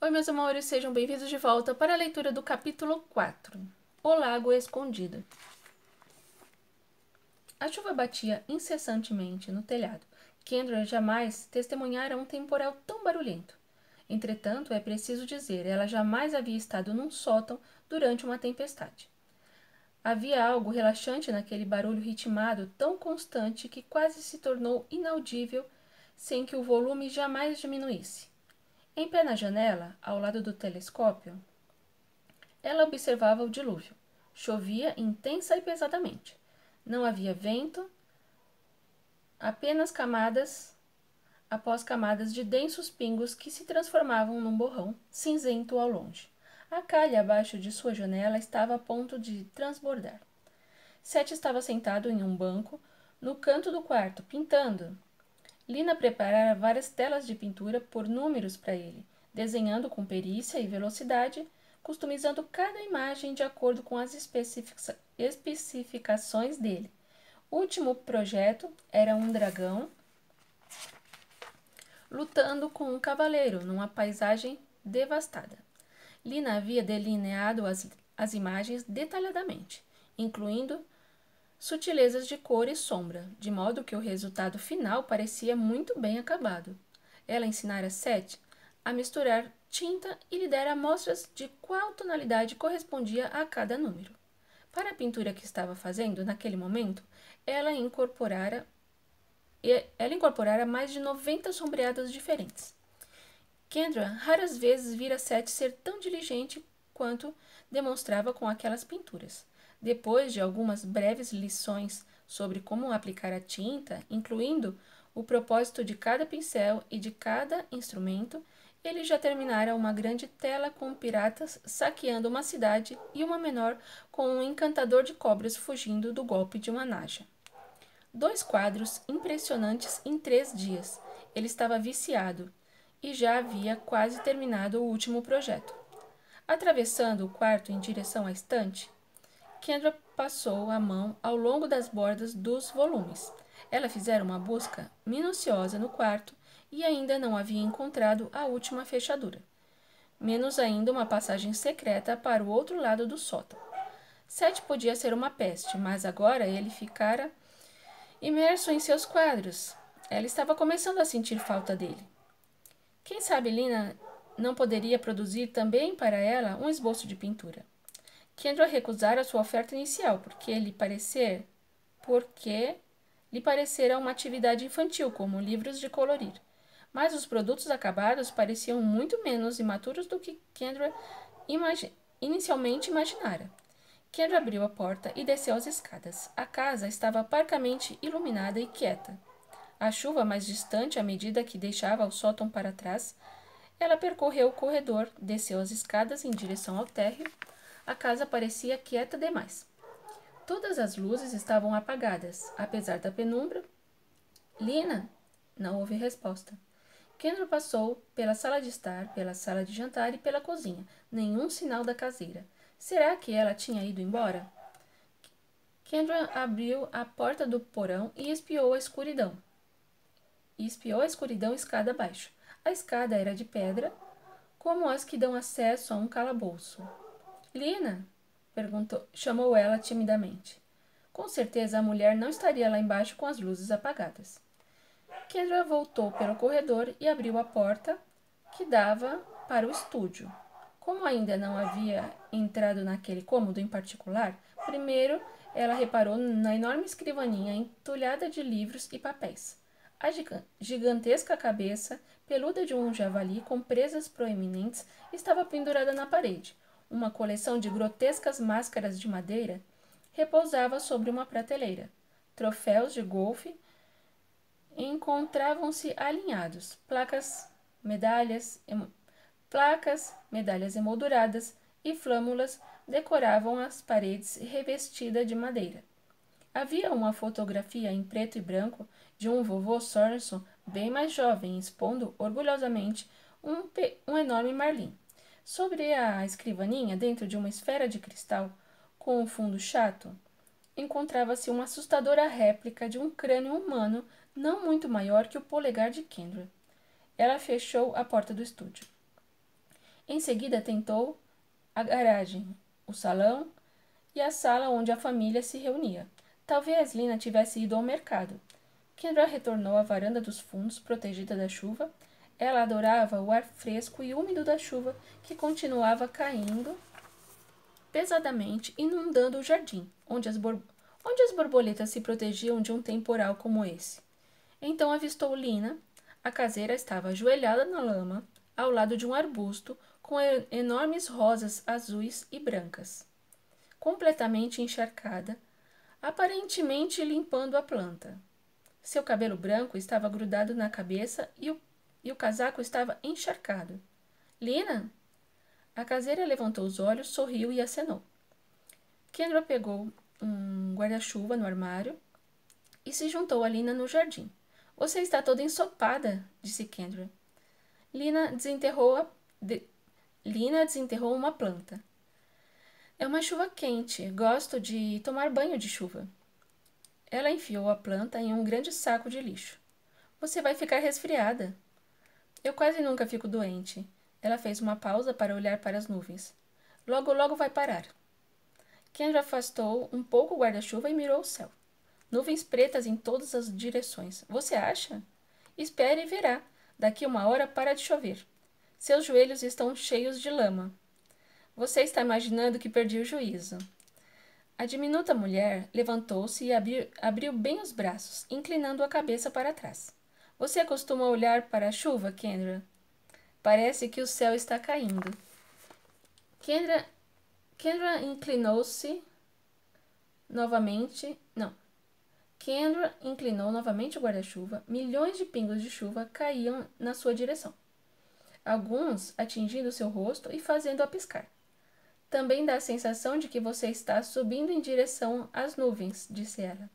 Oi, meus amores, sejam bem-vindos de volta para a leitura do capítulo 4, O Lago Escondido. A chuva batia incessantemente no telhado. Kendra jamais testemunhara um temporal tão barulhento. Entretanto, é preciso dizer, ela jamais havia estado num sótão durante uma tempestade. Havia algo relaxante naquele barulho ritmado tão constante que quase se tornou inaudível sem que o volume jamais diminuísse. Em pé na janela, ao lado do telescópio, ela observava o dilúvio. Chovia intensa e pesadamente. Não havia vento, apenas camadas após camadas de densos pingos que se transformavam num borrão cinzento ao longe. A calha abaixo de sua janela estava a ponto de transbordar. Seth estava sentado em um banco, no canto do quarto, pintando. Lina preparara várias telas de pintura por números para ele, desenhando com perícia e velocidade, customizando cada imagem de acordo com as especificações dele. O último projeto era um dragão lutando com um cavaleiro numa paisagem devastada. Lina havia delineado as imagens detalhadamente, incluindo sutilezas de cor e sombra, de modo que o resultado final parecia muito bem acabado. Ela ensinara Seth a misturar tinta e lhe dera amostras de qual tonalidade correspondia a cada número. Para a pintura que estava fazendo naquele momento, ela incorporara mais de 90 sombreados diferentes. Kendra raras vezes vira Seth ser tão diligente quanto demonstrava com aquelas pinturas. Depois de algumas breves lições sobre como aplicar a tinta, incluindo o propósito de cada pincel e de cada instrumento, ele já terminara uma grande tela com piratas saqueando uma cidade e uma menor com um encantador de cobras fugindo do golpe de uma naja. 2 quadros impressionantes em 3 dias. Ele estava viciado e já havia quase terminado o último projeto. Atravessando o quarto em direção à estante, Kendra passou a mão ao longo das bordas dos volumes. Ela fizera uma busca minuciosa no quarto e ainda não havia encontrado a última fechadura. Menos ainda uma passagem secreta para o outro lado do sótão. Seth podia ser uma peste, mas agora ele ficara imerso em seus quadros. Ela estava começando a sentir falta dele. Quem sabe Lina não poderia produzir também para ela um esboço de pintura. Kendra recusara sua oferta inicial porque lhe parecera uma atividade infantil, como livros de colorir. Mas os produtos acabados pareciam muito menos imaturos do que Kendra inicialmente imaginara. Kendra abriu a porta e desceu as escadas. A casa estava parcamente iluminada e quieta. A chuva mais distante à medida que deixava o sótão para trás. Ela percorreu o corredor, desceu as escadas em direção ao térreo. A casa parecia quieta demais. Todas as luzes estavam apagadas, apesar da penumbra. Lina? Não houve resposta. Kendra passou pela sala de estar, pela sala de jantar e pela cozinha. Nenhum sinal da caseira. Será que ela tinha ido embora? Kendra abriu a porta do porão e espiou a escuridão. Escada abaixo. A escada era de pedra, como as que dão acesso a um calabouço. Lina? Chamou ela timidamente. Com certeza a mulher não estaria lá embaixo com as luzes apagadas. Kendra voltou pelo corredor e abriu a porta que dava para o estúdio. Como ainda não havia entrado naquele cômodo em particular, primeiro ela reparou na enorme escrivaninha entulhada de livros e papéis. A gigantesca cabeça peluda de um javali com presas proeminentes estava pendurada na parede. Uma coleção de grotescas máscaras de madeira repousava sobre uma prateleira. Troféus de golfe encontravam-se alinhados. Medalhas emolduradas e flâmulas decoravam as paredes revestidas de madeira. Havia uma fotografia em preto e branco de um vovô Sorenson bem mais jovem, expondo orgulhosamente um enorme marlim. Sobre a escrivaninha, dentro de uma esfera de cristal com um fundo chato, encontrava-se uma assustadora réplica de um crânio humano não muito maior que o polegar de Kendra. Ela fechou a porta do estúdio. Em seguida tentou a garagem, o salão e a sala onde a família se reunia. Talvez Lina tivesse ido ao mercado. Kendra retornou à varanda dos fundos, protegida da chuva. Ela adorava o ar fresco e úmido da chuva que continuava caindo pesadamente, inundando o jardim, onde as borboletas se protegiam de um temporal como esse. Então avistou Lina. A caseira estava ajoelhada na lama, ao lado de um arbusto com enormes rosas azuis e brancas, completamente encharcada, aparentemente limpando a planta. Seu cabelo branco estava grudado na cabeça e o casaco estava encharcado. Lina? A caseira levantou os olhos, sorriu e acenou. Kendra pegou um guarda-chuva no armário e se juntou a Lina no jardim. Você está toda ensopada, disse Kendra. Lina desenterrou uma planta. É uma chuva quente. Gosto de tomar banho de chuva. Ela enfiou a planta em um grande saco de lixo. Você vai ficar resfriada. Eu quase nunca fico doente. Ela fez uma pausa para olhar para as nuvens. Logo, logo vai parar. Kendra afastou um pouco o guarda-chuva e mirou o céu. Nuvens pretas em todas as direções. Você acha? Espere e verá. Daqui uma hora para de chover. Seus joelhos estão cheios de lama. Você está imaginando que perdi o juízo. A diminuta mulher levantou-se e abriu bem os braços, inclinando a cabeça para trás. Você costuma olhar para a chuva, Kendra? Parece que o céu está caindo. Kendra inclinou-se novamente. Não. Kendra inclinou novamente o guarda-chuva. Milhões de pingos de chuva caíam na sua direção, alguns atingindo seu rosto e fazendo-a piscar. Também dá a sensação de que você está subindo em direção às nuvens, disse ela.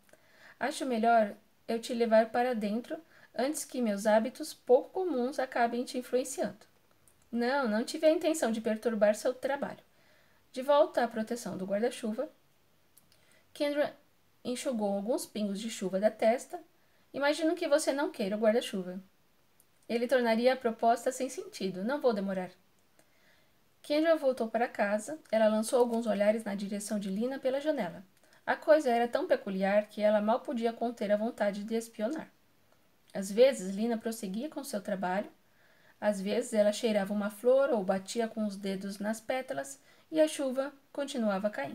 Acho melhor eu te levar para dentro antes que meus hábitos pouco comuns acabem te influenciando. Não, não tive a intenção de perturbar seu trabalho. De volta à proteção do guarda-chuva, Kendra enxugou alguns pingos de chuva da testa. Imagino que você não queira o guarda-chuva. Ele tornaria a proposta sem sentido. Não vou demorar. Kendra voltou para casa. Ela lançou alguns olhares na direção de Lina pela janela. A coisa era tão peculiar que ela mal podia conter a vontade de espionar. Às vezes, Lina prosseguia com seu trabalho. Às vezes, ela cheirava uma flor ou batia com os dedos nas pétalas e a chuva continuava caindo.